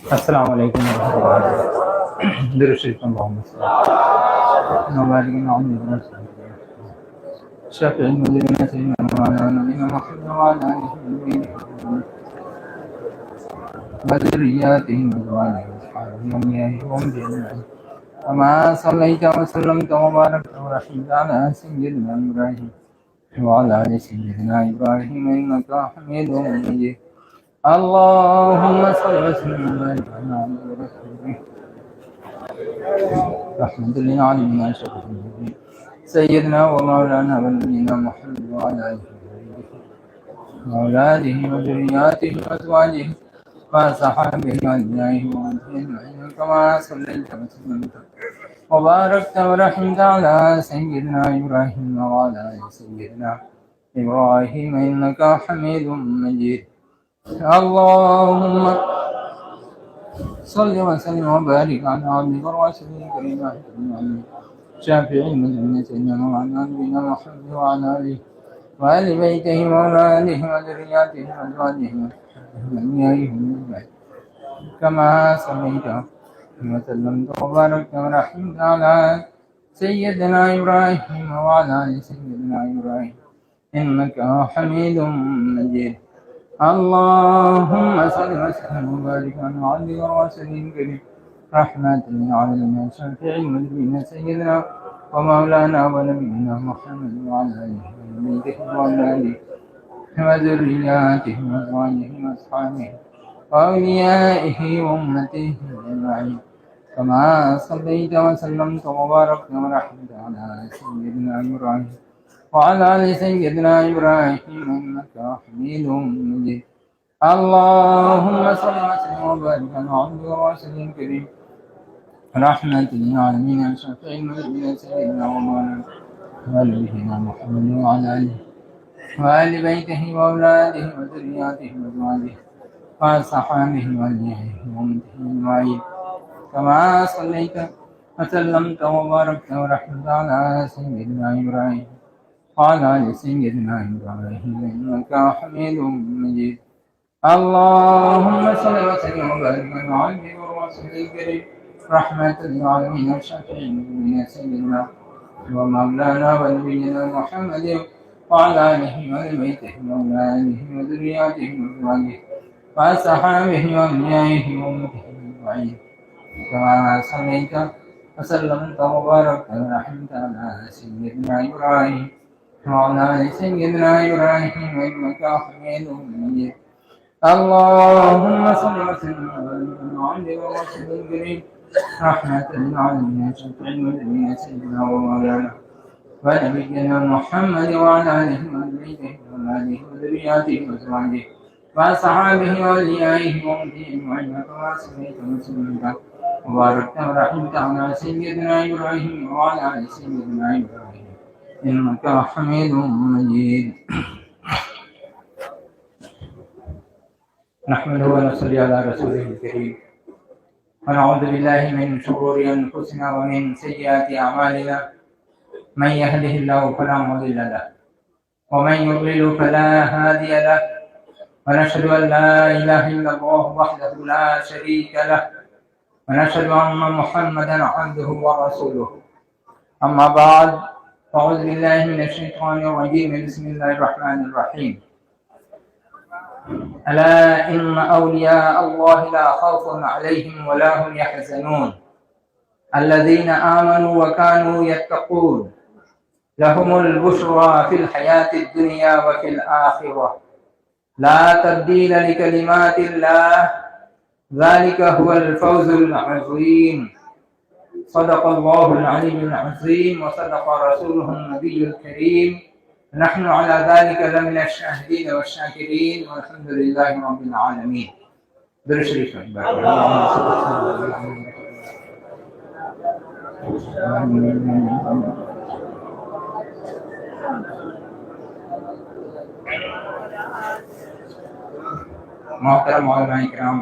السلام علیکم ورحمۃ اللہ وبرکاتہ۔ درود شریف اللہم صلی وبارک علی محمد شفیع المذنبین سیدنا مولانا نبینا محمد وعلی آلہ وذریاتہ وازواجہ واصحابہ وأولیائہ وأمته أجمعین كما صلیت وسلمت وبارکت ورحمت علی سیدنا ابراہیم وعلى آل سيدنا إبراهيم إنك حميد مجيد اللهم صل وسلم وبارك على عبدك ورسولك رحمة للعالمين أشرف المرسلين سيدنا ومولانا ونبينا محمد وعلى آله وأولاده وذرياته وأزواجه وصحابه وأتباعه أجمعين كما صليت وسلمت وباركت ورحمت على سيدنا إبراهيم وعلى آل سيدنا إبراهيم إنك حميد مجيد اللهم صل وسلم وبارك على عبدك ورسولك الكريم شافع المذنبين سيدنا مولانا نبينا محمد وعلى آله وآل بيته وأولاده وذرياته وأزواجه وأوليائهم أجمعين كما صليت وسلمت وباركت ورحمت على سيدنا إبراهيم وعلى آل سيدنا إبراهيم إنك حميد مجيد اللهم صل وسلم وبارك على عبدك ورسولك الكريم رحمة للعالمين شفيع المذنبين سيدنا ومولانا ونبينا محمد وعلى آله وبيته وأولاده وذرياته وأزواجه وأصحابه وأوليائه وأمته أجمعين كما صليت وسلمت وباركت ورحمت على سيدنا إبراهيم وعلى آل سيدنا إبراهيم إنك حميد مجيد اللهم صل وسلم وبارك على عبدك ورسولك الكريم رحمة للعالمين شفيع المذنبين سيدنا ومولانا ونبينا محمد وعلى آله وآل بيته وأولاده وذرياته وأزواجه وصحابه وأوليائه وأمته أجمعين كما صليت وسلمت وباركت ورحمت على سيدنا إبراهيم وعلى آل سيدنا إبراهيم إنك حميد مجيد اللهم صل وسلم وبارك على عبدك ورسولك الكريم رحمة للعالمين شفيع المذنبين سيدنا ومولانا ونبينا محمد وعلى آله وآل بيته وأولاده وذرياته وأزواجه وصحابه وأوليائه وأمته أجمعين كما صليت وسلمت وباركت ورحمت على سيدنا إبراهيم وعلى آل سيدنا إبراهيم إنك حميد مجيد اللهم صل وسلم وبارك على عبدك ورسولك الكريم رحمة للعالمين شفيع المذنبين سيدنا ومولانا ونبينا محمد وعلى آله وآل بيته وأولاده وذرياته وأزواجه وصحابه وأوليائه وأمته أجمعين كما صليت وسلمت وباركت ورحمت على سيدنا إبراهيم وعلى آل سيدنا إبراهيم إنك حميد مجيد نحمده ونصلي على رسوله الكريم ونعوذ بالله من شرور أنفسنا ومن سيئات أعمالنا من يهده الله فلا مضل له ومن يضلل فلا هادي له ونشهد أن لا إله إلا الله وحده لا شريك له ونشهد أن محمدا عبده ورسوله أما بعد أعوذ بالله من الشيطان الرجيم بسم الله الرحمن الرحيم ألا إن أولياء الله لا خوف عليهم ولا هم يحزنون الذين آمنوا وكانوا يتقون لهم البشرى في الحياة الدنيا وفي الآخرة لا تبديل لكلمات الله ذلك هو الفوز العظيم صدق الله العلي العظيم وصدق رسوله النبي الكريم نحن على ذلك لمن الشاهدين والشاكرين والحمد لله رب العالمين درود شریف محترم علماء کرام،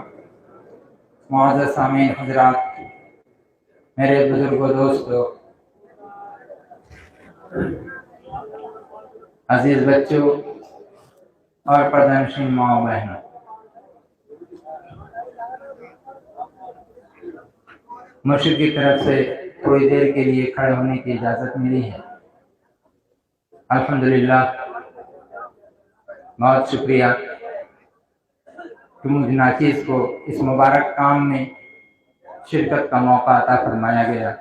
معزز سامعین حضرات، میرے بزرگوں، دوستوں، عزیز بچوں اور پردہ نشین ماں و بہنوں، مرشد کی طرف سے تھوڑی دیر کے لیے کھڑے ہونے کی اجازت ملی ہے۔ الحمدللہ، بہت شکریہ کہ مجھ ناچیز کو اس مبارک کام میں شرکت کا موقع عطا فرمایا گیا۔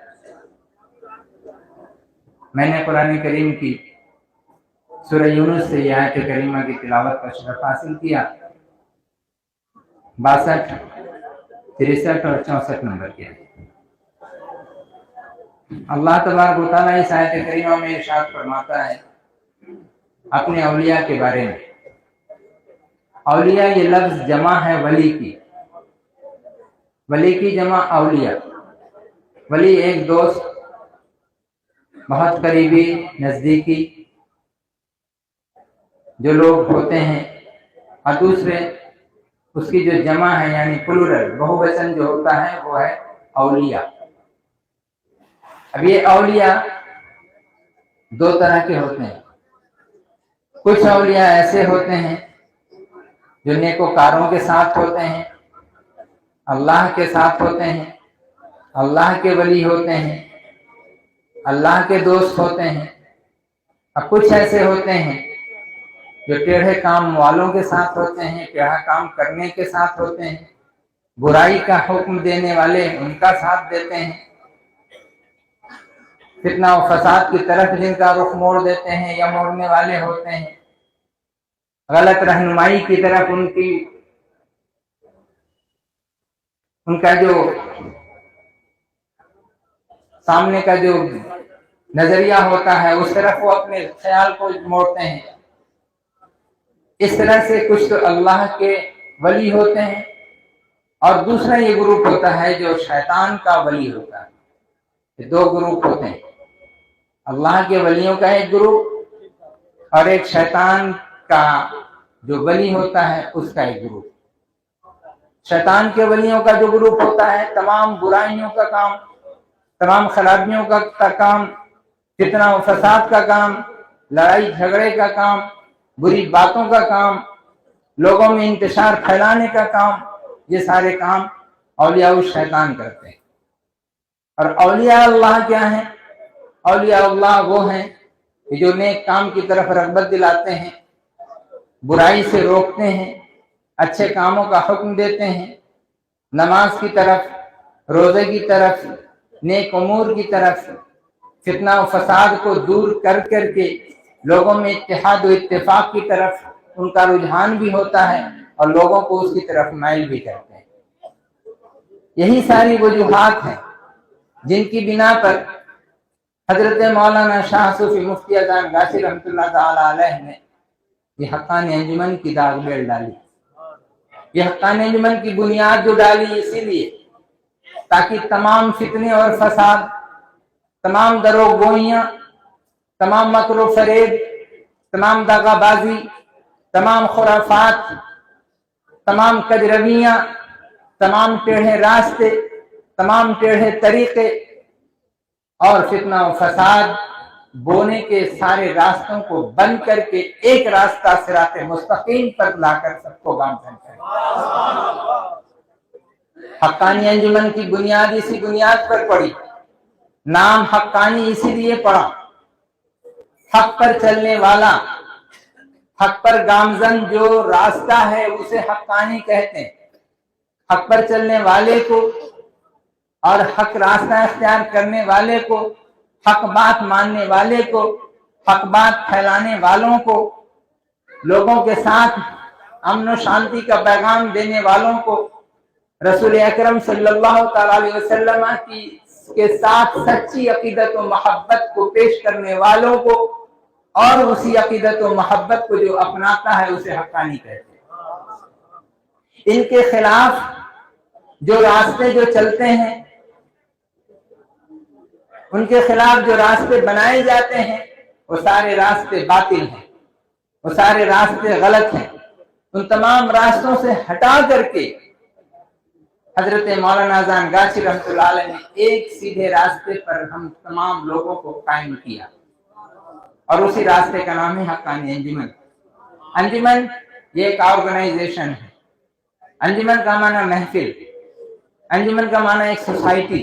میں نے قرآن کریم کی سورہ یونس سے یہ آیت کریمہ کی تلاوت کا شرف حاصل کیا، 62، 63 اور 64 نمبر کے۔ اللہ تبارک و تعالیٰ اس آیت کریمہ میں ارشاد فرماتا ہے اپنے اولیاء کے بارے میں۔ اولیاء یہ لفظ جمع ہے ولی کی، ولی کی جمع اولیاء۔ ولی ایک دوست، بہت قریبی، نزدیکی جو لوگ ہوتے ہیں، اور دوسرے اس کی جو جمع ہے یعنی پلورل، بہو وچن جو ہوتا ہے وہ ہے اولیاء۔ اب یہ اولیاء دو طرح کے ہوتے ہیں۔ کچھ اولیاء ایسے ہوتے ہیں جو نیکوکاروں کے ساتھ ہوتے ہیں، اللہ کے ساتھ ہوتے ہیں، اللہ کے ولی ہوتے ہیں، اللہ کے دوست ہوتے ہیں۔ اب کچھ ایسے ہوتے ہیں جو ٹیڑھے کام والوں کے ساتھ ہوتے ہیں، ٹیڑھا کام کرنے کے ساتھ ہوتے ہیں، برائی کا حکم دینے والے ان کا ساتھ دیتے ہیں، فتنہ و فساد کی طرف جن کا رخ موڑ دیتے ہیں یا موڑنے والے ہوتے ہیں، غلط رہنمائی کی طرف ان کا جو سامنے کا جو نظریہ ہوتا ہے اس طرف وہ اپنے خیال کو موڑتے ہیں۔ اس طرح سے کچھ تو اللہ کے ولی ہوتے ہیں، اور دوسرا یہ گروپ ہوتا ہے جو شیطان کا ولی ہوتا ہے۔ یہ دو گروپ ہوتے ہیں، اللہ کے ولیوں کا ایک گروپ اور ایک شیطان کا جو ولی ہوتا ہے اس کا ایک گروپ۔ شیطان کے ولیوں کا جو گروپ ہوتا ہے تمام برائیوں کا کام، تمام خرابیوں کا کام، فتنہ و فساد کا کام، لڑائی جھگڑے کا کام، بری باتوں کا کام، لوگوں میں انتشار پھیلانے کا کام، یہ سارے کام اولیاء الشیطان کرتے ہیں۔ اور اولیاء اللہ کیا ہیں؟ اولیاء اللہ وہ ہیں کہ جو نیک کام کی طرف رغبت دلاتے ہیں، برائی سے روکتے ہیں، اچھے کاموں کا حکم دیتے ہیں، نماز کی طرف، روزے کی طرف، نیک امور کی طرف، فتنہ و فساد کو دور کر کے لوگوں میں اتحاد و اتفاق کی طرف ان کا رجحان بھی ہوتا ہے اور لوگوں کو اس کی طرف مائل بھی کرتے ہیں۔ یہی ساری وجوہات ہیں جن کی بنا پر حضرت مولانا شاہ صوفی مفتی اذان غاشی رحمۃ اللہ تعالی علیہ نے یہ حقانی انجمن کی داغ بیل ڈالی۔ یہ حقانی انجمن کی بنیاد جو ڈالی اسی لیے تاکہ تمام فتنے اور فساد، تمام دروغ گوئیاں، تمام مکر و فریب، تمام دغا بازی، تمام خرافات، تمام کجرویاں، تمام ٹیڑھے راستے، تمام ٹیڑھے طریقے اور فتنہ و فساد بونے کے سارے راستوں کو بند کر کے ایک راستہ صراط مستقیم پر لا کر سب کو گامزن کریں۔ حقانی انجمن کی بنیاد اسی بنیاد پر پڑی، نام حقانی اسی لیے پڑا۔ حق پر چلنے والا، حق پر گامزن جو راستہ ہے اسے حقانی کہتے ہیں۔ حق پر چلنے والے کو اور حق راستہ اختیار کرنے والے کو، حق بات ماننے والے کو، حق بات پھیلانے والوں کو، لوگوں کے ساتھ امن و شانتی کا پیغام دینے والوں کو، رسول اکرم صلی اللہ تعالی علیہ وسلم کے ساتھ سچی عقیدت و محبت کو پیش کرنے والوں کو، اور اسی عقیدت و محبت کو جو اپناتا ہے اسے حقانی کہتے ہیں۔ ان کے خلاف جو راستے جو چلتے ہیں، ان کے خلاف جو راستے بنائے جاتے ہیں، وہ سارے راستے باطل ہیں، وہ سارے راستے غلط ہیں۔ ان تمام راستوں سے ہٹا کر کے حضرت مولانا اذان غاشی رحمۃ اللہ علیہ نے ایک سیدھے راستے پر ہم تمام لوگوں کو قائم کیا، اور اسی راستے کا نام ہے حقانی انجمن۔ انجمن یہ ایک آرگنائزیشن ہے۔ انجمن کا معنی محفل، انجمن کا معنی ایک سوسائٹی،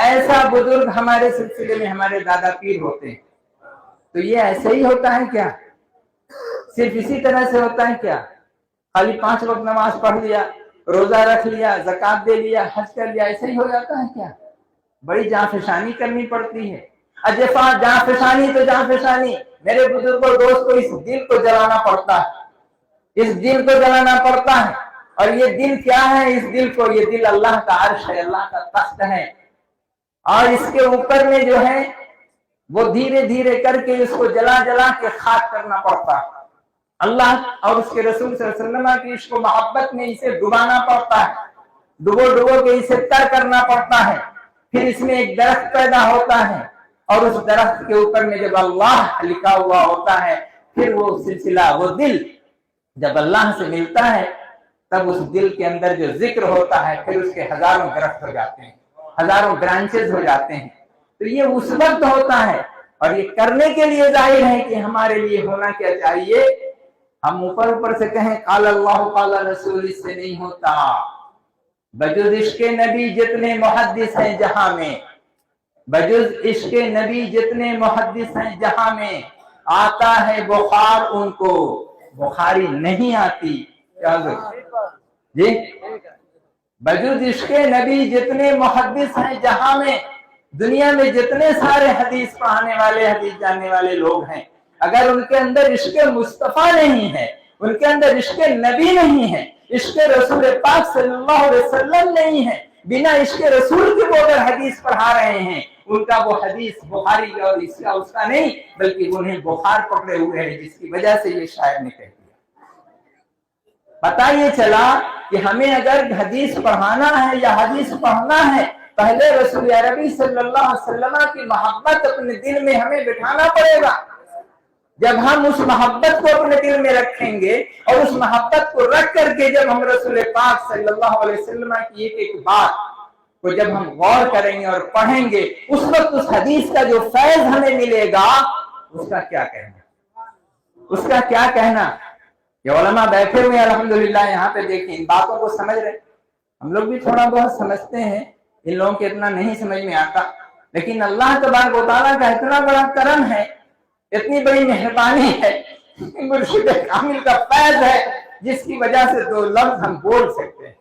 ایسا بزرگ ہمارے سلسلے میں ہمارے دادا پیر ہوتے ہیں، تو یہ ایسے ہی ہوتا ہے کیا؟ صرف اسی طرح سے ہوتا ہے کیا؟ خالی 5 وقت نماز پڑھ لیا، روزہ رکھ لیا، زکات دے لیا، حج کر لیا، ایسے ہی ہو جاتا ہے کیا؟ بڑی جانفشانی کرنی پڑتی ہے۔ اجفا جانفشانی تو جانفشانی، میرے بزرگوں دوستوں، اس دل کو جلانا پڑتا ہے، اس دل کو جلانا پڑتا ہے۔ اور یہ دل کیا ہے؟ اس دل کو، یہ دل اللہ کا عرش ہے، اللہ کا تخت ہے، اور اس کے اوپر میں جو ہے وہ دھیرے دھیرے کر کے اس کو جلا جلا کے خاک کرنا پڑتا ہے۔ اللہ اور اس کے رسول صلی اللہ علیہ وسلم کی عشق و محبت میں اسے ڈبانا پڑتا ہے، ڈبو ڈبو کے اسے تر کرنا پڑتا ہے، پھر اس میں ایک درخت پیدا ہوتا ہے، اور اس درخت کے اوپر میں جب اللہ لکھا ہوا ہوتا ہے، پھر وہ سلسلہ، وہ دل جب اللہ سے ملتا ہے، تب اس دل کے اندر جو ذکر ہوتا ہے، پھر اس کے ہزاروں درخت ہو جاتے ہیں، ہزاروں برانچز ہو جاتے ہیں۔ تو یہ اس وقت ہوتا ہے، اور یہ کرنے کے لیے ظاہر ہے کہ ہمارے لیے ہونا کیا چاہیے؟ ہم اوپر سے کہیں قال اللہ قال رسول، اس سے نہیں ہوتا۔ بجز عشق نبی جتنے محدث ہیں جہاں میں، بجز عشق نبی جتنے محدث ہیں جہاں میں، آتا ہے بخار ان کو، بخاری نہیں آتی۔ کیا جی؟ بجز عشق نبی جتنے محدث ہیں جہاں میں، دنیا میں جتنے سارے حدیث پڑھانے والے، حدیث جاننے والے لوگ ہیں، اگر ان کے اندر عشق مصطفیٰ نہیں ہے، ان کے اندر عشق نبی نہیں ہے، عشق رسول پاک صلی اللہ علیہ وسلم نہیں ہے، بنا عشق رسول کے وہ اگر حدیث پڑھا رہے ہیں، ان کا وہ حدیث بخاری اور اس کا نہیں، بلکہ انہیں بخار پکڑے ہوئے ہے، جس کی وجہ سے یہ شاعر نے کہہ دیا۔ پتہ یہ چلا کہ ہمیں اگر حدیث پڑھانا ہے یا حدیث پڑھنا ہے، پہلے رسول عربی صلی اللہ علیہ وسلم کی محبت اپنے دل میں ہمیں بٹھانا پڑے گا۔ جب ہم اس محبت کو اپنے دل میں رکھیں گے، اور اس محبت کو رکھ کر کے جب ہم رسول پاک صلی اللہ علیہ وسلم کی ایک ایک بات کو جب ہم غور کریں گے اور پڑھیں گے، اس وقت اس حدیث کا جو فیض ہمیں ملے گا، اس کا کیا کہنا، اس کا کیا کہنا۔ یہ علماء بیٹھے ہوئے الحمدللہ یہاں پہ دیکھیں، ان باتوں کو سمجھ رہے، ہم لوگ بھی تھوڑا بہت سمجھتے ہیں، ان لوگوں کے اتنا نہیں سمجھ میں آتا، لیکن اللہ تبارک و تعالیٰ کا اتنا بڑا کرم ہے، اتنی بڑی مہربانی ہے، مرشد کامل کا فیض ہے، جس کی وجہ سے 2 لفظ ہم بول سکتے ہیں،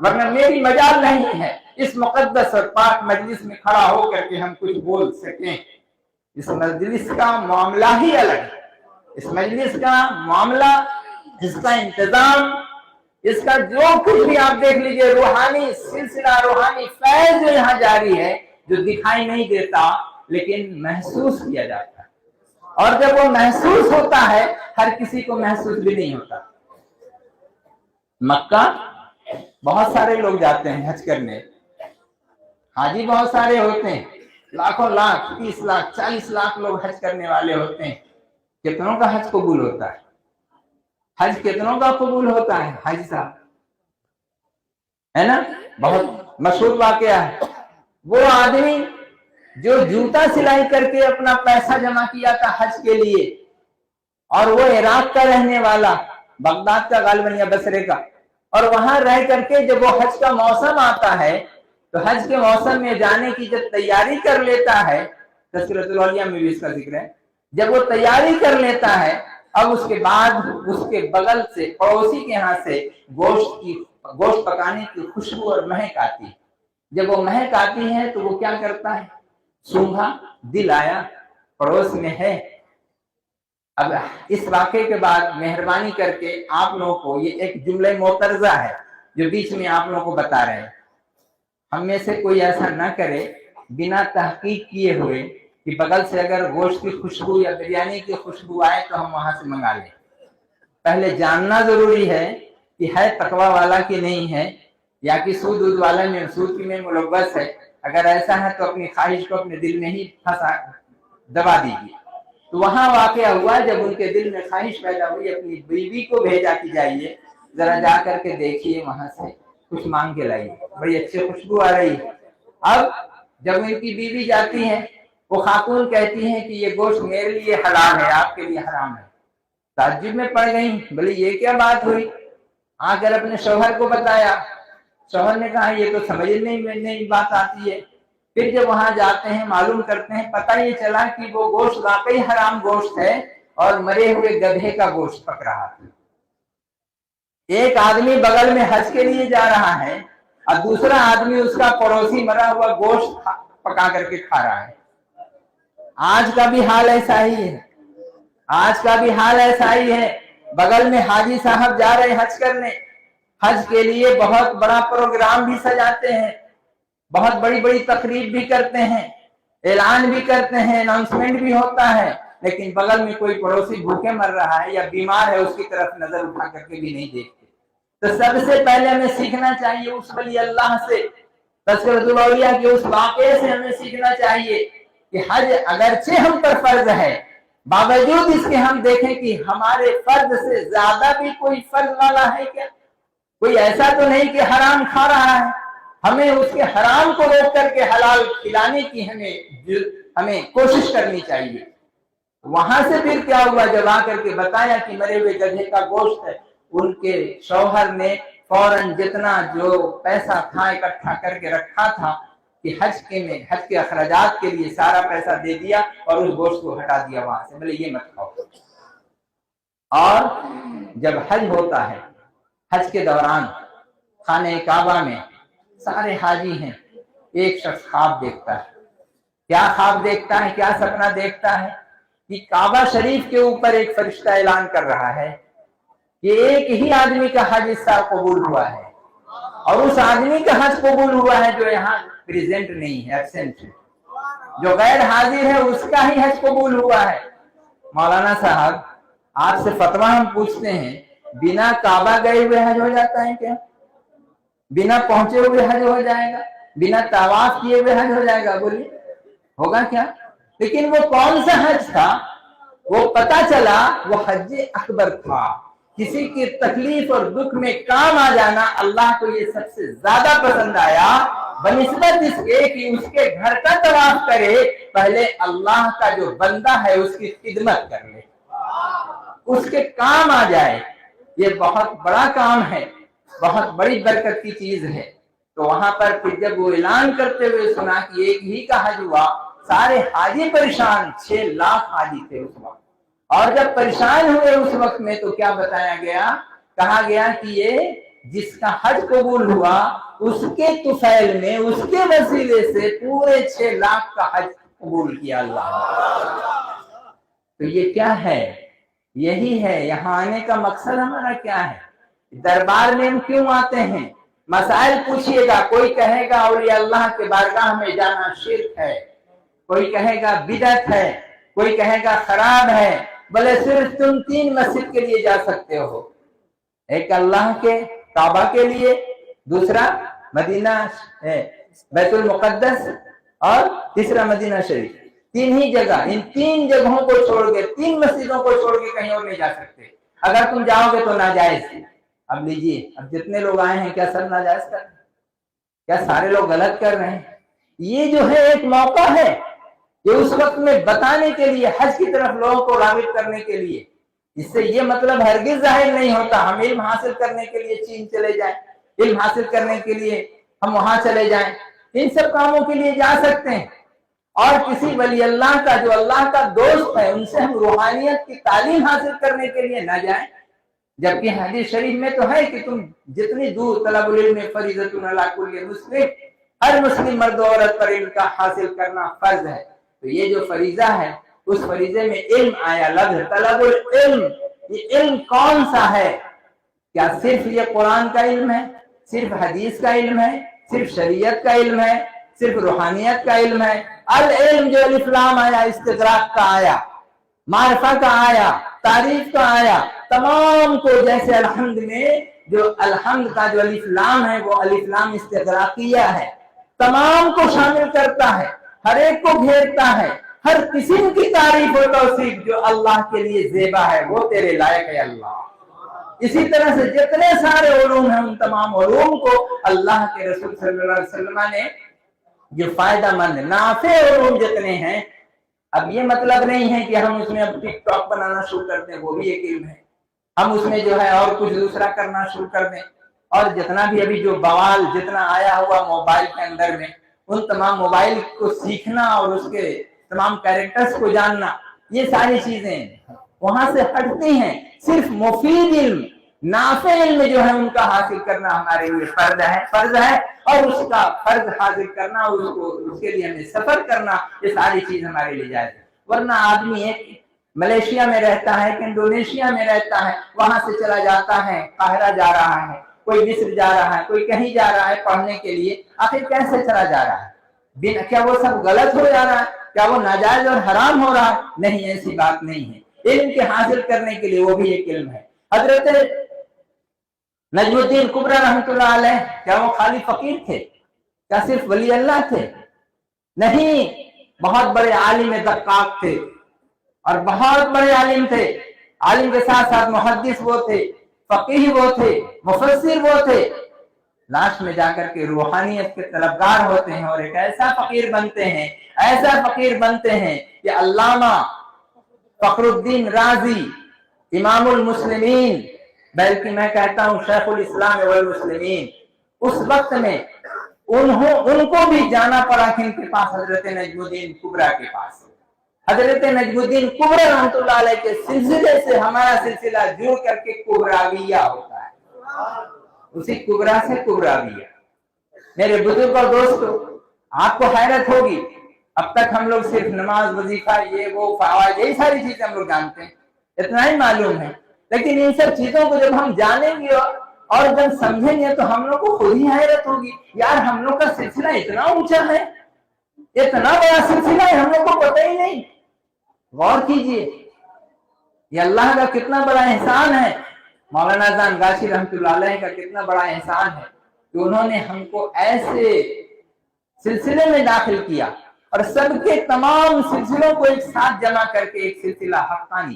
ورنہ میری مجال نہیں ہے اس مقدس اور پاک مجلس میں کھڑا ہو کر کے ہم کچھ بول سکیں۔ اس مجلس کا معاملہ ہی الگ ہے، اس مجلس کا معاملہ، اس کا انتظام، اس کا جو کچھ بھی آپ دیکھ لیجئے، روحانی سلسلہ، روحانی فیض جو یہاں جاری ہے، جو دکھائی نہیں دیتا لیکن محسوس کیا جاتا ہے، اور جب وہ محسوس ہوتا ہے، ہر کسی کو محسوس بھی نہیں ہوتا۔ مکہ بہت سارے لوگ جاتے ہیں حج کرنے، حاجی بہت سارے ہوتے ہیں، لاکھوں لاکھ، 30 لاکھ 40 لاکھ لوگ حج کرنے والے ہوتے ہیں، کتنوں کا حج قبول ہوتا ہے؟ حج کتنوں کا قبول ہوتا ہے؟ حج صاحب ہے نا، بہت مشہور واقعہ ہے، وہ آدمی جو جوتا سلائی کر کے اپنا پیسہ جمع کیا تھا حج کے لیے، اور وہ عراق کا رہنے والا، بغداد کا غالباً یا بصرے کا، اور وہاں رہ کر کے جب وہ حج کا موسم آتا ہے، تو حج کے موسم میں جانے کی جب تیاری کر لیتا ہے، تذکرۃ الاولیاء میں بھی اس کا ذکر ہے، جب وہ تیاری کر لیتا ہے، اب اس کے بعد اس کے بغل سے، پڑوسی کے یہاں سے گوشت پکانے کی خوشبو اور مہک آتی ہے۔ جب وہ مہک آتی ہے تو وہ کیا کرتا ہے؟ سونگھا، دل آیا، پڑوس میں ہے۔ اب اس واقعے کے بعد مہربانی کر کے آپ لوگوں کو یہ ایک جملہ معترضہ ہے جو بیچ میں آپ لوگوں کو بتا رہے ہیں، ہم میں سے کوئی ایسا نہ کرے بنا تحقیق کیے ہوئے کہ بغل سے اگر گوشت کی خوشبو یا بریانی کی خوشبو آئے تو ہم وہاں سے منگا لیں۔ پہلے جاننا ضروری ہے کہ ہے تقوی والا کہ نہیں ہے، یا کہ سود ود والا میں سود کی میں ملوث ہے۔ اگر ایسا ہے تو اپنی خواہش کو اپنے دل میں ہی دبا دیجیے۔ تو وہاں واقعہ ہوا، جب ان کے دل میں خواہش پیدا ہوئی، اپنی بیوی کو بھیجا کہ جائیے ذرا جا کر کے دیکھیے، وہاں سے کچھ مانگ کے لائیے، بڑی اچھی خوشبو آ رہی ہے۔ اب جب ان کی بیوی جاتی ہے، وہ خاتون کہتی ہے کہ یہ گوشت میرے لیے حلال ہے، آپ کے لیے حرام ہے۔ تعجب میں پڑ گئی، بولے یہ کیا بات ہوئی؟ آ کر اپنے شوہر کو بتایا، شوہر نے کہا یہ تو سمجھنے میں نہیں بات آتی ہے۔ پھر جب وہاں جاتے ہیں معلوم کرتے ہیں، پتہ یہ چلا کہ وہ گوشت واقعی حرام گوشت ہے اور مرے ہوئے گدھے کا گوشت پک رہا تھا۔ ایک آدمی بغل میں حج کے لیے جا رہا ہے اور دوسرا آدمی اس کا پڑوسی مرا ہوا گوشت پکا کر کے کھا رہا ہے۔ آج کا بھی حال ایسا ہی ہے، آج کا بھی حال ایسا ہی ہے۔ بغل میں حاجی صاحب جا رہے حج کرنے، حج کے لیے بہت بڑا پروگرام بھی سجاتے ہیں، بہت بڑی بڑی تقریب بھی کرتے ہیں، اعلان بھی کرتے ہیں، اناؤنسمنٹ بھی ہوتا ہے، لیکن بغل میں کوئی پڑوسی بھوکے مر رہا ہے یا بیمار ہے اس کی طرف نظر اٹھا کر کے بھی نہیں دیکھتے۔ تو سب سے پہلے ہمیں سیکھنا چاہیے اس ولی اللہ سے، تذکرۃ الاولیاء کے اس واقعے سے ہمیں سیکھنا چاہیے کہ حج اگرچہ ہم پر فرض ہے، باوجود اس کے ہم دیکھیں کہ ہمارے فرض سے زیادہ بھی کوئی فرض والا ہے کیا؟ کوئی ایسا تو نہیں کہ حرام کھا رہا ہے، ہمیں اس کے حرام کو روک کر کے حلال کھلانے کی ہمیں کوشش کرنی چاہیے۔ وہاں سے پھر کیا ہوا، جب آ کر کے بتایا کہ مرے ہوئے گدھے کا گوشت ہے، ان کے شوہر نے فوراً جتنا جو پیسہ تھا اکٹھا کر کے رکھا تھا کہ حج کے اخراجات کے لیے سارا پیسہ دے دیا اور اس گوشت کو ہٹا دیا وہاں سے، بولے یہ مت کھاؤ۔ اور جب حج ہوتا ہے، حج کے دوران خانہ کعبہ میں سارے حاجی ہیں، ایک شخص خواب دیکھتا ہے۔ کیا خواب دیکھتا ہے، کیا سپنا دیکھتا ہے کہ کعبہ شریف کے اوپر ایک فرشتہ اعلان کر رہا ہے کہ ایک ہی آدمی کا حج اس سال قبول ہوا ہے، اور اس آدمی کا حج قبول ہوا ہے جو یہاں پریزنٹ نہیں ہے، ایبسنٹ ہے، جو غیر حاضر ہے اس کا ہی حج قبول ہوا ہے۔ مولانا صاحب آپ سے فتویٰ ہم پوچھتے ہیں، بنا کعبہ گئے ہوئے حج ہو جاتا ہے کیا؟ بنا پہنچے ہوئے حج ہو جائے گا؟ بنا طواف کیے ہوئے حج ہو جائے گا؟ بولیے ہوگا کیا؟ لیکن وہ کون سا حج تھا؟ وہ پتا چلا وہ حج اکبر تھا۔ کسی کی تکلیف اور دکھ میں کام آ جانا اللہ کو یہ سب سے زیادہ پسند آیا، بنسبت اس کے کہ اس کے گھر کا طواف کرے، پہلے اللہ کا جو بندہ ہے اس کی خدمت کر لے، اس کے کام آ جائے۔ یہ بہت بڑا کام ہے، بہت بڑی برکت کی چیز ہے۔ تو وہاں پر پھر جب وہ اعلان کرتے ہوئے سنا کہ ایک ہی کا حج ہوا، سارے حاجی پریشان، 6 لاکھ حاجی تھے اس وقت، اور جب پریشان ہوئے اس وقت میں تو کیا بتایا گیا؟ کہا گیا کہ یہ جس کا حج قبول ہوا اس کے طفیل میں، اس کے وسیلے سے پورے 6 لاکھ کا حج قبول کیا اللہ نے۔ تو یہ کیا ہے؟ یہی ہے یہاں آنے کا مقصد ہمارا کیا ہے؟ دربار میں ہم کیوں آتے ہیں؟ مسائل پوچھئے گا، کوئی کہے گا اولیاء اللہ کے بارگاہ میں جانا شرک ہے، کوئی کہے گا بدعت ہے، کوئی کہے گا خراب ہے۔ بلے صرف تم 3 مسجد کے لیے جا سکتے ہو، ایک اللہ کے کعبہ کے لیے، دوسرا مدینہ بیت المقدس، اور تیسرا مدینہ شریف۔ 3 ہی جگہ، ان 3 جگہوں کو چھوڑ کے، 3 مسجدوں کو چھوڑ کے کہیں اور نہیں جا سکتے۔ اگر تم جاؤ گے تو ناجائز ہے۔ اب لیجیے، اب جتنے لوگ آئے ہیں کیا سب ناجائز کر رہے ہیں؟ کیا سارے لوگ غلط کر رہے ہیں؟ یہ جو ہے ایک موقع ہے کہ اس وقت میں بتانے کے لیے، حج کی طرف لوگوں کو راغب کرنے کے لیے۔ اس سے یہ مطلب ہرگز ظاہر نہیں ہوتا ہم علم حاصل کرنے کے لیے چین چلے جائیں، علم حاصل کرنے کے لیے ہم وہاں چلے جائیں، ان سب کاموں کے لیے جا سکتے ہیں۔ اور کسی ولی اللہ کا جو اللہ کا دوست ہے ان سے ہم روحانیت کی تعلیم حاصل کرنے کے لیے نہ جائیں، جبکہ حدیث شریف میں تو ہے کہ تم جتنی دور طلب العلم فریضۃ علی کل مسلم، ہر مسلم مرد و عورت پر علم کا حاصل کرنا فرض ہے۔ تو یہ جو فریضہ ہے اس فریضے میں علم آیا، لفظ طلب العلم۔ یہ علم کون سا ہے؟ کیا صرف یہ قرآن کا علم ہے، صرف حدیث کا علم ہے، صرف شریعت کا علم ہے، صرف روحانیت کا علم ہے؟ العلم جو الف لام آیا، استغراق کا آیا، معرفہ کا آیا، تعریف کا آیا، تمام کو، جیسے الحمد میں جو الحمد کا جو الف لام ہے وہ الف لام استغراقیہ ہے، تمام کو شامل کرتا ہے، ہر ایک کو گھیرتا ہے، ہر قسم کی تعریف و توصیف جو اللہ کے لیے زیبا ہے وہ تیرے لائق ہے اللہ۔ اسی طرح سے جتنے سارے علوم ہیں ان تمام علوم کو اللہ کے رسول صلی اللہ علیہ وسلم نے جو فائدہ مند نافع علوم جتنے ہیں، اب یہ مطلب نہیں ہے کہ ہم اس میں اب ٹک ٹاک بنانا شروع کر دیں، وہ بھی ایک علم ہے، ہم اس میں جو ہے اور کچھ دوسرا کرنا شروع کر دیں، اور جتنا بھی ابھی جو بوال جتنا آیا ہوا موبائل کے اندر میں، ان تمام موبائل کو سیکھنا اور اس کے تمام کیریکٹرز کو جاننا، یہ ساری چیزیں وہاں سے ہٹتی ہیں۔ صرف مفید علم، نافع علم جو ہے ان کا حاصل کرنا ہمارے لیے فرض ہے، اور اس کا فرض حاصل کرنا، اس کے لیے ہمیں سفر کرنا، یہ ساری چیز ہمارے لیے جائز ہے۔ ورنہ آدمی ایک ملیشیا میں رہتا ہے کہ انڈونیشیا میں رہتا ہے، وہاں سے چلا جاتا ہے قاہرہ جا رہا ہے، کوئی مصر جا رہا ہے، کوئی کہیں جا رہا ہے پڑھنے کے لیے، آخر کیسے چلا جا رہا ہے؟ کیا وہ سب غلط ہو جا رہا ہے؟ کیا وہ ناجائز اور حرام ہو رہا ہے؟ نہیں، ایسی بات نہیں ہے۔ علم کے حاصل کرنے کے لیے وہ بھی ایک علم ہے۔ حضرت نجم الدین کبری رحمۃ اللہ علیہ، کیا وہ خالی فقیر تھے؟ کیا صرف ولی اللہ تھے؟ نہیں، بہت بڑے عالم دقاق تھے، اور بہت بڑے عالم تھے۔ عالم کے ساتھ ساتھ محدث وہ تھے، فقیہ وہ تھے، مفسر وہ تھے۔ لاسٹ میں جا کر کے روحانیت کے طلبگار ہوتے ہیں، اور ایک ایسا فقیر بنتے ہیں کہ علامہ فخر الدین رازی، امام المسلمین، بلکہ میں کہتا ہوں شیخ الاسلام والمسلمین، اس وقت میں ان کو بھی جانا پڑا کن کے پاس؟ حضرت نجم الدین کبری کے پاس۔ حضرت نجم الدین کبری رحمۃ اللہ علیہ کے سلسلے سے ہمارا سلسلہ جڑ کر کے کبراویہ ہوتا ہے، اسی کبرا سے کبراویہ۔ میرے بزرگ اور دوستو، آپ کو حیرت ہوگی، اب تک ہم لوگ صرف نماز، وظیفہ، یہ وہ فوائد، یہی ساری چیزیں ہم لوگ جانتے ہیں، اتنا ہی معلوم ہے۔ لیکن ان سب چیزوں کو جب ہم جانیں گے اور جب سمجھیں گے تو ہم لوگ کو خود ہی حیرت ہوگی، یار ہم لوگ کا سلسلہ اتنا اونچا ہے، اتنا بڑا سلسلہ ہے، ہم لوگ کو پتہ ہی نہیں۔ غور کیجئے، یہ اللہ کا کتنا بڑا احسان ہے، مولانا زانگاشی رحمۃ اللہ علیہ کا کتنا بڑا احسان ہے کہ انہوں نے ہم کو ایسے سلسلے میں داخل کیا، اور سب کے تمام سلسلوں کو ایک ساتھ جمع کر کے ایک سلسلہ حقانی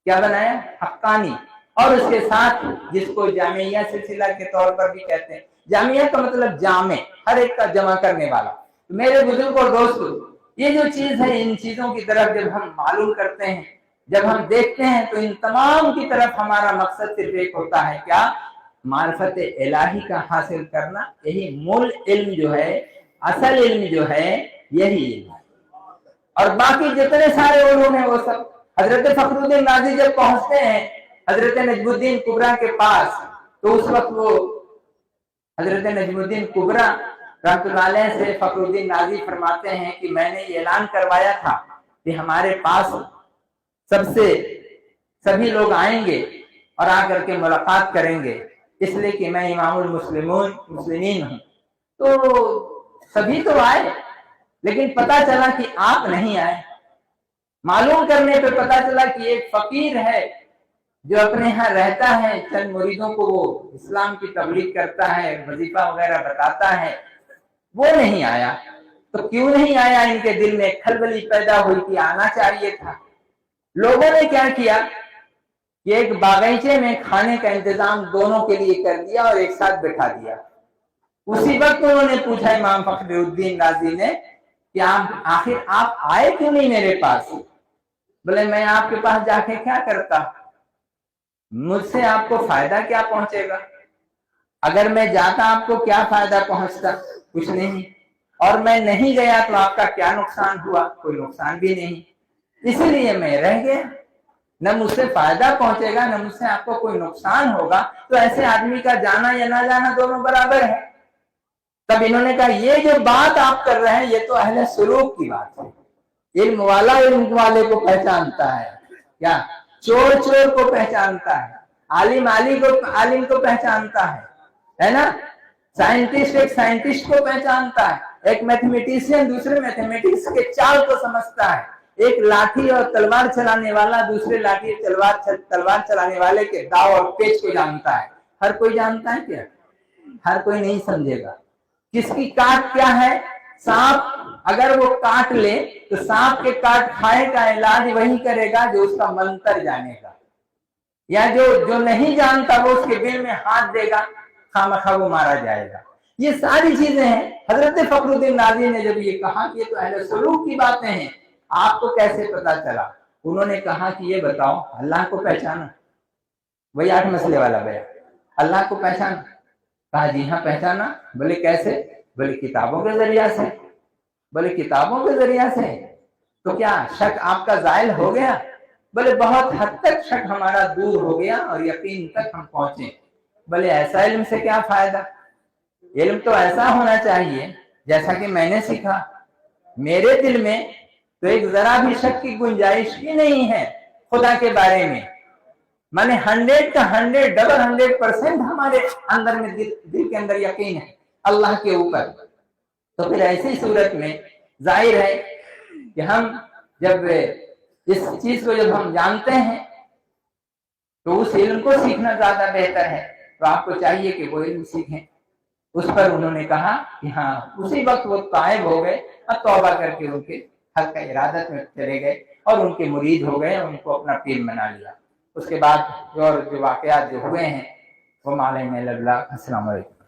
کیا بنایا؟ حقانی۔ اور اس کے ساتھ جس کو جامعیہ سلسلہ کے طور پر بھی کہتے ہیں، جامعیہ کا مطلب جامع، ہر ایک کا جمع کرنے والا۔ میرے بزرگ اور دوستو، یہ جو چیز ہے، ان چیزوں کی طرف جب ہم معلوم کرتے ہیں، جب ہم دیکھتے ہیں، تو ان تمام کی طرف ہمارا مقصد صرف ایک ہوتا ہے، کیا؟ معرفت الہی کا حاصل کرنا۔ یہی مول علم جو ہے، اصل علم جو ہے، یہی علم ہے۔ اور باقی جتنے سارے علوم ہیں وہ سب، حضرت فخر الدین رازی جب پہنچتے ہیں حضرت نجم الدین کبری کے پاس، تو اس وقت وہ حضرت نجم الدین کبری رحمۃ اللہ علیہ سے فخر الدین رازی فرماتے ہیں کہ میں نے یہ اعلان کروایا تھا کہ ہمارے پاس سبھی لوگ آئیں گے اور آ کر کے ملاقات کریں گے، اس لیے کہ میں امام المسلمین ہوں۔ تو سبھی تو آئے، لیکن پتا چلا کہ آپ نہیں آئے۔ معلوم کرنے پہ پتا چلا کہ ایک فقیر ہے جو اپنے یہاں رہتا ہے، چند مریدوں کو وہ اسلام کی تبلیغ کرتا ہے، وظیفہ وغیرہ بتاتا ہے، وہ نہیں آیا۔ تو کیوں نہیں آیا؟ ان کے دل میں کھلبلی پیدا ہوئی کہ آنا چاہیے تھا۔ لوگوں نے کیا کیا کہ ایک باغیچے میں کھانے کا انتظام دونوں کے لیے کر دیا اور ایک ساتھ بٹھا دیا۔ اسی وقت انہوں نے پوچھا امام فخر الدین رازی نے کہ آخر آپ آئے کیوں نہیں میرے پاس؟ بولے میں آپ کے پاس جا کے کیا کرتا؟ مجھ سے آپ کو فائدہ کیا پہنچے گا؟ اگر میں جاتا آپ کو کیا فائدہ پہنچتا؟ کچھ نہیں۔ اور میں نہیں گیا تو آپ کا کیا نقصان ہوا؟ کوئی نقصان بھی نہیں۔ اسی لیے میں رہ گیا، نہ مجھ سے فائدہ پہنچے گا، نہ مجھ سے آپ کو کوئی نقصان ہوگا، تو ایسے آدمی کا جانا یا نہ جانا دونوں برابر ہے۔ تب انہوں نے کہا یہ جو بات آپ کر رہے ہیں یہ تو اہل سلوک کی بات ہے، علم والا علم والے کو پہچانتا ہے، کیا چور چور کو پہچانتا ہے، عالم کو پہچانتا ہے نا؟ سائنٹسٹ ایک سائنٹسٹ کو پہچانتا ہے، ایک میتھمیٹیشین دوسرے میتھمیٹکس کے چال کو سمجھتا ہے، ایک لاٹھی اور تلوار چلانے والا دوسرے لاٹھی تلوار چلانے والے کے داؤ اور پیچ کو جانتا ہے۔ ہر کوئی جانتا ہے کیا؟ ہر کوئی نہیں سمجھے گا۔ کس کی کاٹ کیا ہے؟ سانپ اگر وہ کاٹ لے تو سانپ کے کاٹ کھائے کا علاج وہی کرے گا جو اس کا منتر جانے گا، یا جو نہیں جانتا وہ اس کے دل میں ہاتھ دے گا، خامخواہ وہ مارا جائے گا۔ یہ ساری چیزیں ہیں۔ حضرت فخر الدین رازی نے جب یہ کہا کہ یہ تو اہل سلوک کی باتیں ہیں، آپ کو کیسے پتا چلا؟ انہوں نے کہا کہ یہ بتاؤ اللہ کو پہچانا، وہی 8 مسئلے والا بیان، اللہ کو پہچانا۔ کہا جی ہاں پہچانا. بولے کیسے؟ بولے کتابوں کے ذریعہ سے. بولے کتابوں کے ذریعہ سے. تو کیا شک آپ کا زائل ہو گیا؟ بولے بہت حد تک شک ہمارا دور ہو گیا اور یقین تک ہم پہنچے. بولے ایسا علم سے کیا فائدہ؟ علم تو ایسا ہونا چاہیے جیسا کہ میں نے سیکھا. میرے دل میں تو ایک ذرا بھی شک کی گنجائش ہی نہیں ہے خدا کے بارے میں. میں نے 100 کا 100 ڈبل 100% ہمارے اندر میں دل کے اندر یقین ہے اللہ کے اوپر. تو پھر ایسی صورت میں ظاہر ہے کہ ہم جب اس چیز کو جب ہم جانتے ہیں تو اس علم کو سیکھنا زیادہ بہتر ہے. تو آپ کو چاہیے کہ وہ علم سیکھیں. اس پر انہوں نے کہا کہ ہاں اسی وقت وہ تائب ہو گئے اور توبہ کر کے ان کے حق کا ارادت میں چلے گئے اور ان کے مرید ہو گئے اور ان کو اپنا پیر بنا لیا. اس کے بعد جو واقعات جو ہوئے ہیں وہ معلوم ہے. اللہ السلام علیکم.